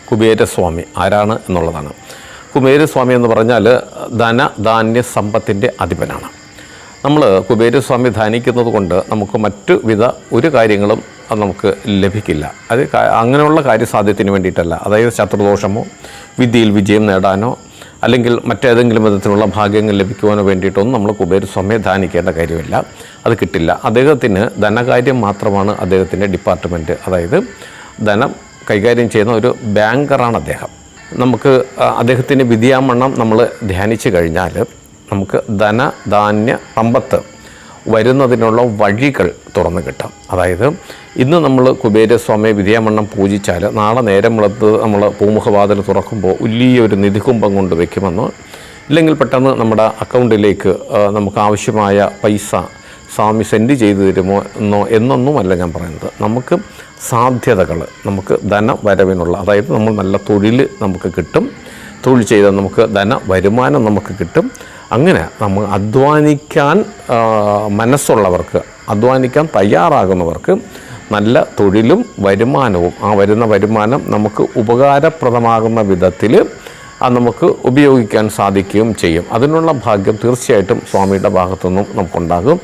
കുബേരസ്വാമി ആരാണ് എന്നുള്ളതാണ്. കുബേരസ്വാമി എന്ന് പറഞ്ഞാൽ ധനധാന്യ സമ്പത്തിൻ്റെ അധിപനാണ്. നമ്മൾ കുബേരസ്വാമി ധ്യാനിക്കുന്നത് കൊണ്ട് നമുക്ക് മറ്റു വിധ ഒരു കാര്യങ്ങളും നമുക്ക് ലഭിക്കില്ല. അത് അങ്ങനെയുള്ള കാര്യസാധ്യത്തിന് വേണ്ടിയിട്ടല്ല. അതായത് ശത്രുദോഷമോ വിദ്യയിൽ വിജയം നേടാനോ അല്ലെങ്കിൽ മറ്റേതെങ്കിലും വിധത്തിലുള്ള ഭാഗ്യങ്ങൾ ലഭിക്കുവാനോ വേണ്ടിയിട്ടൊന്നും നമ്മൾ കുബേരസ്വാമിയെ ധ്യാനിക്കേണ്ട കാര്യമില്ല. അത് കിട്ടില്ല. അദ്ദേഹത്തിന് ധനകാര്യം മാത്രമാണ് അദ്ദേഹത്തിൻ്റെ ഡിപ്പാർട്ട്മെൻറ്റ്. അതായത് ധനം കൈകാര്യം ചെയ്യുന്ന ഒരു ബാങ്കറാണ് അദ്ദേഹം. നമുക്ക് അദ്ദേഹത്തിൻ്റെ വിദ്യാമണ്ണം നമ്മൾ ധ്യാനിച്ചു കഴിഞ്ഞാൽ നമുക്ക് ധനധാന്യ സമ്പത്ത് വരുന്നതിനുള്ള വഴികൾ തുറന്നു കിട്ടും. അതായത് ഇന്ന് നമ്മൾ കുബേരസ്വാമിയെ വിദ്യാമണ്ണം പൂജിച്ചാൽ നാളെ നേരം വെളുത്ത് നമ്മൾ പൂമുഖവാതിൽ തുറക്കുമ്പോൾ വലിയൊരു നിധികുംഭം കൊണ്ട് വയ്ക്കുമെന്നോ ഇല്ലെങ്കിൽ പെട്ടെന്ന് നമ്മുടെ അക്കൗണ്ടിലേക്ക് നമുക്ക് ആവശ്യമായ പൈസ സ്വാമി സെൻഡ് ചെയ്തു തരുമോ എന്നൊന്നുമല്ല ഞാൻ പറയുന്നത്. നമുക്ക് സാധ്യതകൾ, നമുക്ക് ധനവരവിനുള്ള, അതായത് നമ്മൾ നല്ല തൊഴിൽ നമുക്ക് കിട്ടും, തൊഴിൽ ചെയ്താൽ നമുക്ക് വരുമാനം നമുക്ക് കിട്ടും. അങ്ങനെ നമ്മൾ അധ്വാനിക്കാൻ മനസ്സുള്ളവർക്ക്, അധ്വാനിക്കാൻ തയ്യാറാകുന്നവർക്ക് നല്ല തൊഴിലും വരുമാനവും, ആ വരുന്ന വരുമാനം നമുക്ക് ഉപകാരപ്രദമാകുന്ന വിധത്തിൽ അത് നമുക്ക് ഉപയോഗിക്കാൻ സാധിക്കുകയും ചെയ്യും. അതിനുള്ള ഭാഗ്യം തീർച്ചയായിട്ടും സ്വാമിയുടെ ഭാഗത്തുനിന്നും നമുക്കുണ്ടാകും.